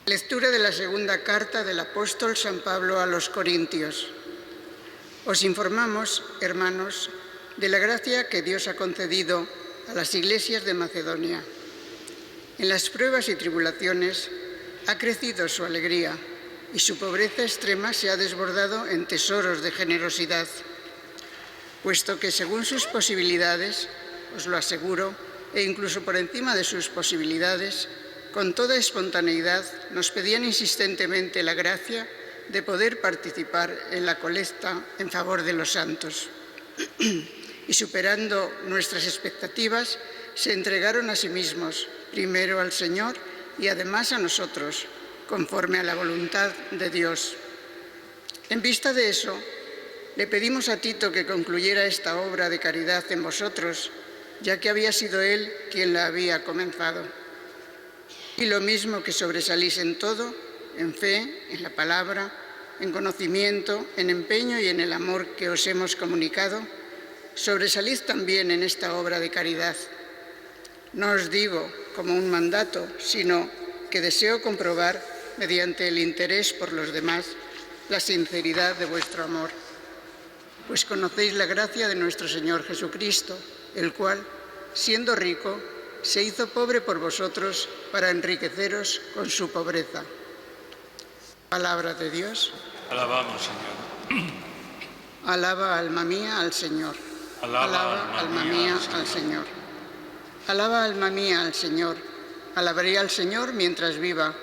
Lectura de la segunda carta del apóstol San Pablo a los Corintios. Os informamos, hermanos, de la gracia que Dios ha concedido a las iglesias de Macedonia. En las pruebas y tribulaciones ha crecido su alegría y su pobreza extrema se ha desbordado en tesoros de generosidad, puesto que según sus posibilidades, os lo aseguro, e incluso por encima de sus posibilidades, con toda espontaneidad nos pedían insistentemente la gracia de poder participar en la colecta en favor de los santos. Y superando nuestras expectativas, se entregaron a sí mismos, primero al Señor y además a nosotros, conforme a la voluntad de Dios. En vista de eso, le pedimos a Tito que concluyera esta obra de caridad en vosotros, ya que había sido él quien la había comenzado. Y lo mismo que sobresalís en todo, en fe, en la palabra, en conocimiento, en empeño y en el amor que os hemos comunicado, sobresalid también en esta obra de caridad. No os digo como un mandato, sino que deseo comprobar, mediante el interés por los demás, la sinceridad de vuestro amor. Pues conocéis la gracia de nuestro Señor Jesucristo, el cual, siendo rico, se hizo pobre por vosotros para enriqueceros con su pobreza. Palabra de Dios. Alabamos, Señor. Alaba, alma mía, al Señor. Alaba, alma mía, al Señor. Alaba, alma mía, al Señor. Alabaré al Señor mientras viva.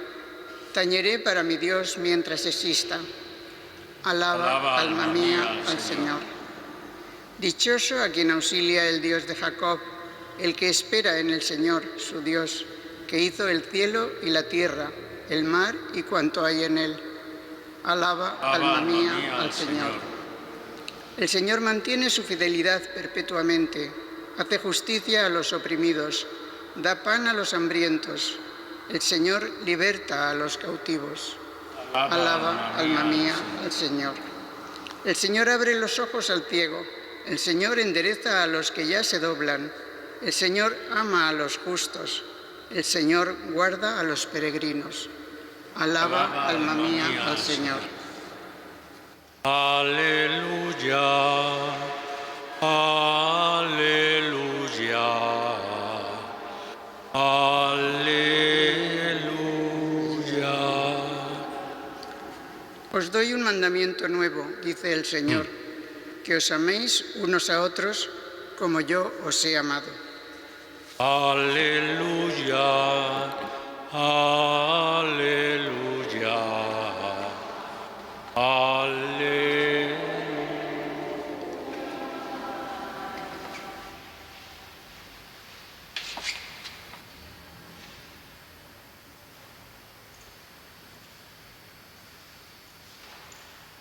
Tañeré para mi Dios mientras exista. Alaba, alma mía, al Señor. Dichoso a quien auxilia el Dios de Jacob, el que espera en el Señor, su Dios, que hizo el cielo y la tierra, el mar y cuanto hay en él. Alaba, alma mía, al Señor. El Señor mantiene su fidelidad perpetuamente, hace justicia a los oprimidos, da pan a los hambrientos. El Señor liberta a los cautivos. Alaba, alma mía, al Señor. El Señor abre los ojos al ciego, el Señor endereza a los que ya se doblan. El Señor ama a los justos, el Señor guarda a los peregrinos. Alaba, alma mía, al Señor. Aleluya, aleluya, aleluya. Os doy un mandamiento nuevo, dice el Señor, que os améis unos a otros como yo os he amado. Aleluya, aleluya, aleluya.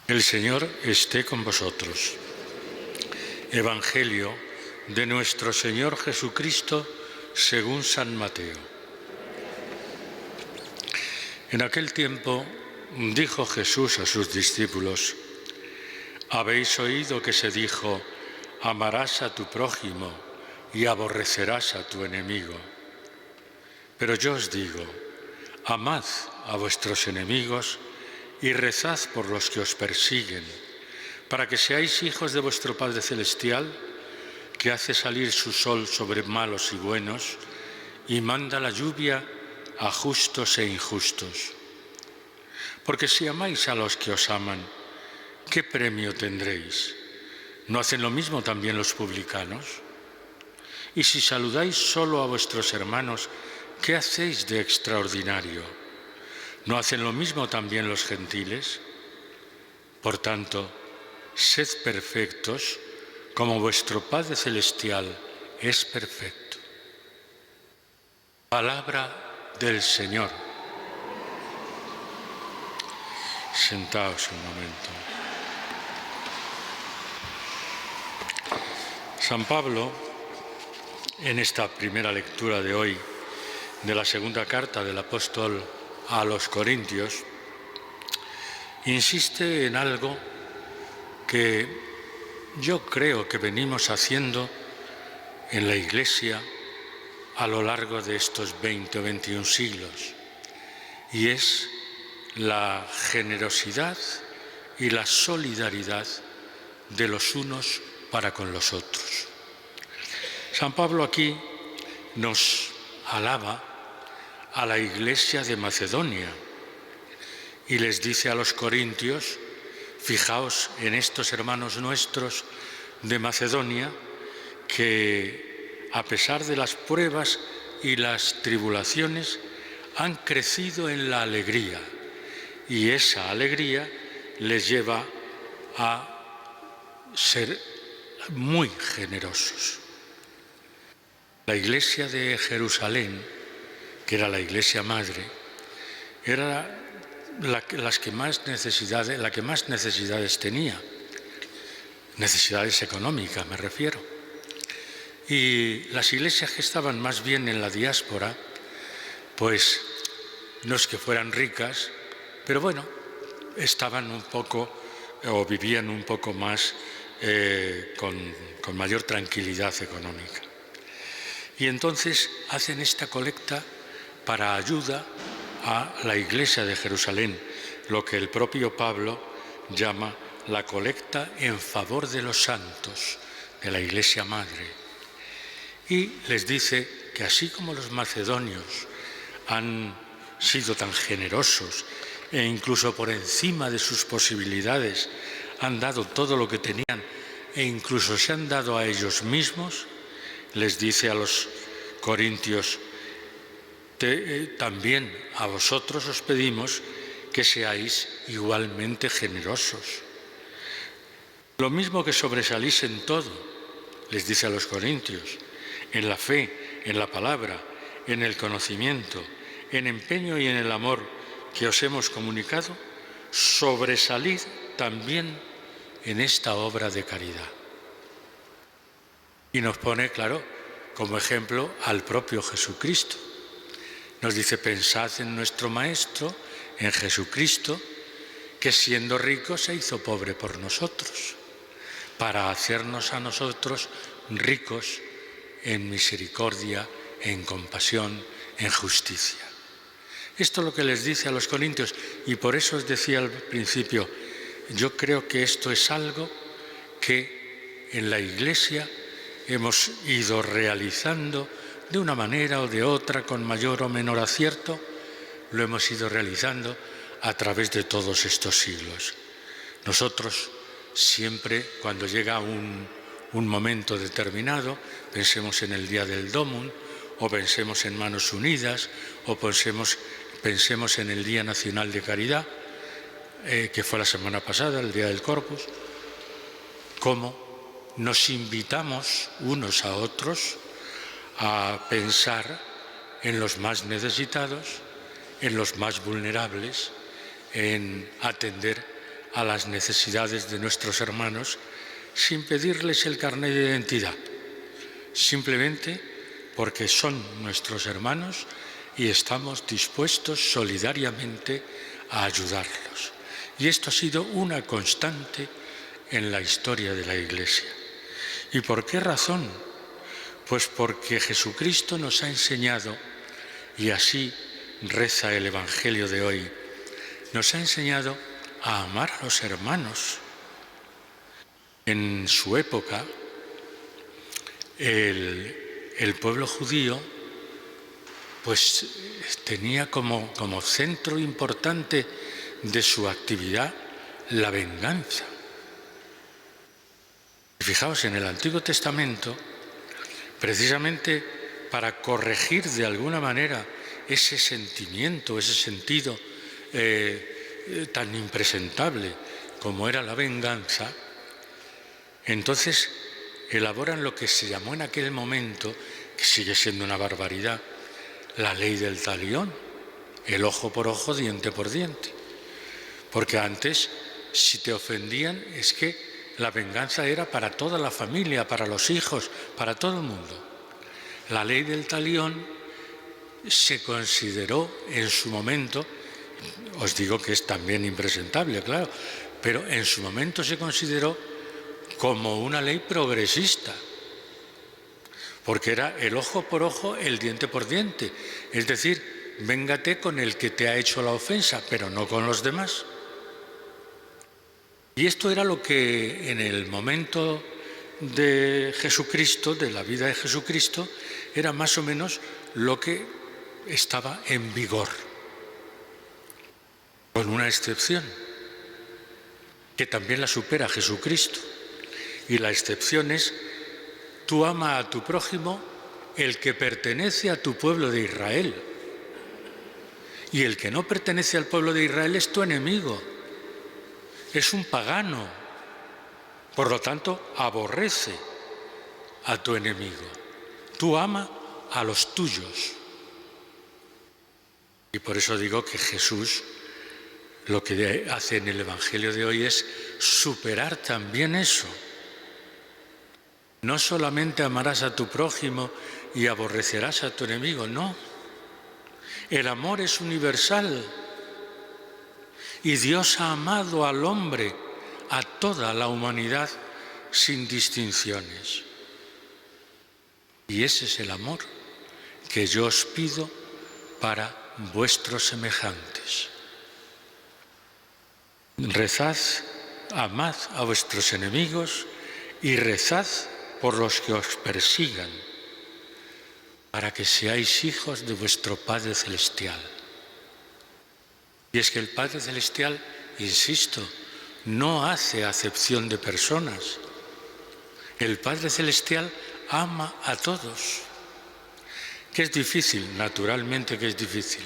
El Señor esté con vosotros. Evangelio de nuestro Señor Jesucristo según San Mateo. En aquel tiempo dijo Jesús a sus discípulos: habéis oído que se dijo, amarás a tu prójimo y aborrecerás a tu enemigo. Pero yo os digo, amad a vuestros enemigos y rezad por los que os persiguen, para que seáis hijos de vuestro Padre Celestial, que hace salir su sol sobre malos y buenos y manda la lluvia a justos e injustos. Porque si amáis a los que os aman, ¿qué premio tendréis? ¿No hacen lo mismo también los publicanos? Y si saludáis solo a vuestros hermanos, ¿qué hacéis de extraordinario? ¿No hacen lo mismo también los gentiles? Por tanto, sed perfectos, como vuestro Padre Celestial es perfecto. Palabra del Señor. Sentaos un momento. San Pablo, en esta primera lectura de hoy de la segunda carta del apóstol a los Corintios, insiste en algo que yo creo que venimos haciendo en la Iglesia a lo largo de estos 20 o 21 siglos, y es la generosidad y la solidaridad de los unos para con los otros. San Pablo aquí nos alaba a la Iglesia de Macedonia y les dice a los corintios: fijaos en estos hermanos nuestros de Macedonia que, a pesar de las pruebas y las tribulaciones, han crecido en la alegría, y esa alegría les lleva a ser muy generosos. La Iglesia de Jerusalén, que era la Iglesia madre, era la que más necesidades tenía, necesidades económicas me refiero. Y las iglesias que estaban más bien en la diáspora, pues no es que fueran ricas, pero bueno, estaban un poco o vivían un poco más con mayor tranquilidad económica. Y entonces hacen esta colecta para ayuda a la Iglesia de Jerusalén, lo que el propio Pablo llama la colecta en favor de los santos, de la Iglesia Madre. Y les dice que así como los macedonios han sido tan generosos e incluso por encima de sus posibilidades han dado todo lo que tenían e incluso se han dado a ellos mismos, les dice a los corintios: también a vosotros os pedimos que seáis igualmente generosos. Lo mismo que sobresalís en todo, les dice a los corintios, en la fe, en la palabra, en el conocimiento, en empeño y en el amor que os hemos comunicado, sobresalid también en esta obra de caridad. Y nos pone, claro, como ejemplo al propio Jesucristo. Nos dice: pensad en nuestro Maestro, en Jesucristo, que siendo rico se hizo pobre por nosotros, para hacernos a nosotros ricos en misericordia, en compasión, en justicia. Esto es lo que les dice a los corintios, y por eso os decía al principio, yo creo que esto es algo que en la Iglesia hemos ido realizando de una manera o de otra, con mayor o menor acierto, lo hemos ido realizando a través de todos estos siglos. Nosotros siempre, cuando llega un momento determinado, pensemos en el Día del Domum, o pensemos en Manos Unidas, o pensemos en el Día Nacional de Caridad, que fue la semana pasada, el Día del Corpus, cómo nos invitamos unos a otros a pensar en los más necesitados, en los más vulnerables, en atender a las necesidades de nuestros hermanos sin pedirles el carnet de identidad, simplemente porque son nuestros hermanos y estamos dispuestos solidariamente a ayudarlos. Y esto ha sido una constante en la historia de la Iglesia. ¿Y por qué razón? Pues porque Jesucristo nos ha enseñado, y así reza el Evangelio de hoy, nos ha enseñado a amar a los hermanos. En su época, el pueblo judío pues tenía como centro importante de su actividad la venganza. Fijaos, en el Antiguo Testamento, precisamente para corregir de alguna manera ese sentimiento, ese sentido tan impresentable como era la venganza, entonces elaboran lo que se llamó en aquel momento, que sigue siendo una barbaridad, la ley del talión, el ojo por ojo, diente por diente. Porque antes, si te ofendían, es que la venganza era para toda la familia, para los hijos, para todo el mundo. La ley del talión se consideró en su momento, os digo que es también impresentable, claro, pero en su momento se consideró como una ley progresista, porque era el ojo por ojo, el diente por diente. Es decir, véngate con el que te ha hecho la ofensa, pero no con los demás. Y esto era lo que en el momento de Jesucristo, de la vida de Jesucristo, era más o menos lo que estaba en vigor, con una excepción, que también la supera Jesucristo. Y la excepción es: tú ama a tu prójimo el que pertenece a tu pueblo de Israel. Y el que no pertenece al pueblo de Israel es tu enemigo, es un pagano. Por lo tanto, aborrece a tu enemigo. Tú ama a los tuyos. Y por eso digo que Jesús lo que hace en el Evangelio de hoy es superar también eso. No solamente amarás a tu prójimo y aborrecerás a tu enemigo, no. El amor es universal y Dios ha amado al hombre, a toda la humanidad, sin distinciones. Y ese es el amor que yo os pido para vuestros semejantes. Rezad, amad a vuestros enemigos y rezad por los que os persigan, para que seáis hijos de vuestro Padre Celestial. Y es que el Padre Celestial, insisto, no hace acepción de personas. El Padre Celestial ama a todos. ¿Qué es difícil? Naturalmente que es difícil.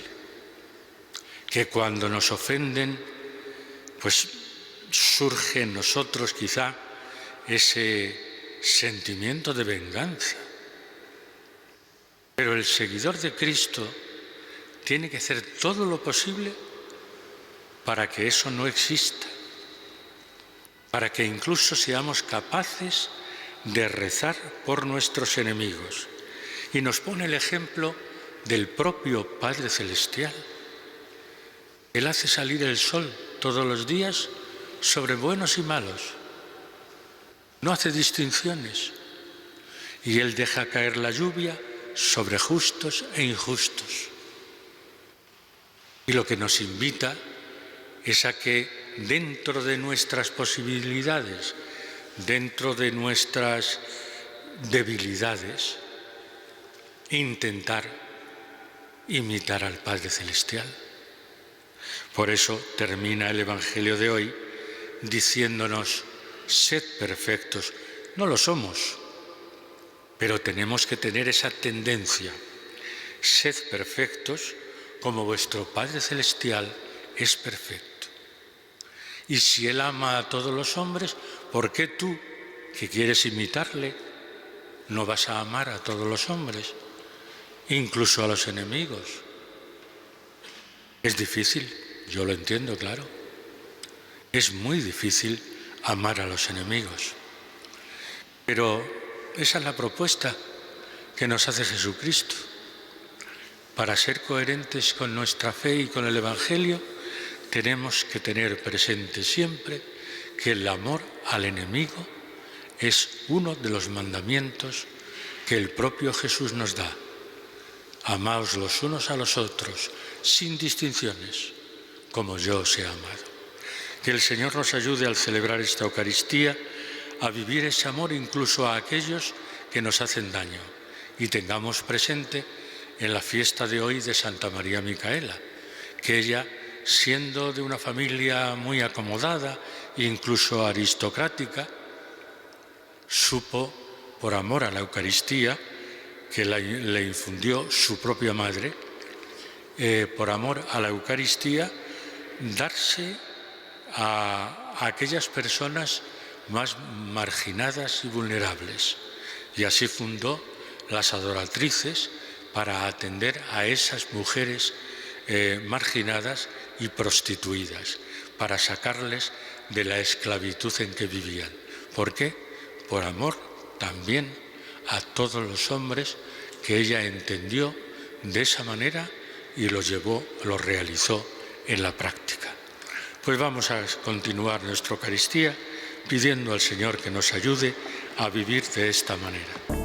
Que cuando nos ofenden, pues surge en nosotros quizá ese sentimiento de venganza. Pero el seguidor de Cristo tiene que hacer todo lo posible para que eso no exista, para que incluso seamos capaces de rezar por nuestros enemigos. Y nos pone el ejemplo del propio Padre Celestial. Él hace salir el sol todos los días sobre buenos y malos. No hace distinciones. Y Él deja caer la lluvia sobre justos e injustos. Y lo que nos invita es a que dentro de nuestras posibilidades, dentro de nuestras debilidades, intentar imitar al Padre Celestial. Por eso termina el Evangelio de hoy diciéndonos: sed perfectos. No lo somos, pero tenemos que tener esa tendencia. Sed perfectos como vuestro Padre Celestial es perfecto. Y si Él ama a todos los hombres, ¿por qué tú, que quieres imitarle, no vas a amar a todos los hombres, incluso a los enemigos? Es difícil, yo lo entiendo, claro. Es muy difícil amar a los enemigos. Pero esa es la propuesta que nos hace Jesucristo. Para ser coherentes con nuestra fe y con el Evangelio, tenemos que tener presente siempre que el amor al enemigo es uno de los mandamientos que el propio Jesús nos da. Amaos los unos a los otros, sin distinciones, como yo os he amado. Que el Señor nos ayude al celebrar esta Eucaristía a vivir ese amor incluso a aquellos que nos hacen daño, y tengamos presente en la fiesta de hoy de Santa María Micaela, que ella, siendo de una familia muy acomodada, incluso aristocrática, supo, por amor a la Eucaristía, que le infundió su propia madre, por amor a la Eucaristía, darse a aquellas personas más marginadas y vulnerables. Y así fundó las adoratrices para atender a esas mujeres marginadas y prostituidas, para sacarles de la esclavitud en que vivían. ¿Por qué? Por amor también a todos los hombres, que ella entendió de esa manera y lo realizó en la práctica. Pues vamos a continuar nuestra Eucaristía pidiendo al Señor que nos ayude a vivir de esta manera.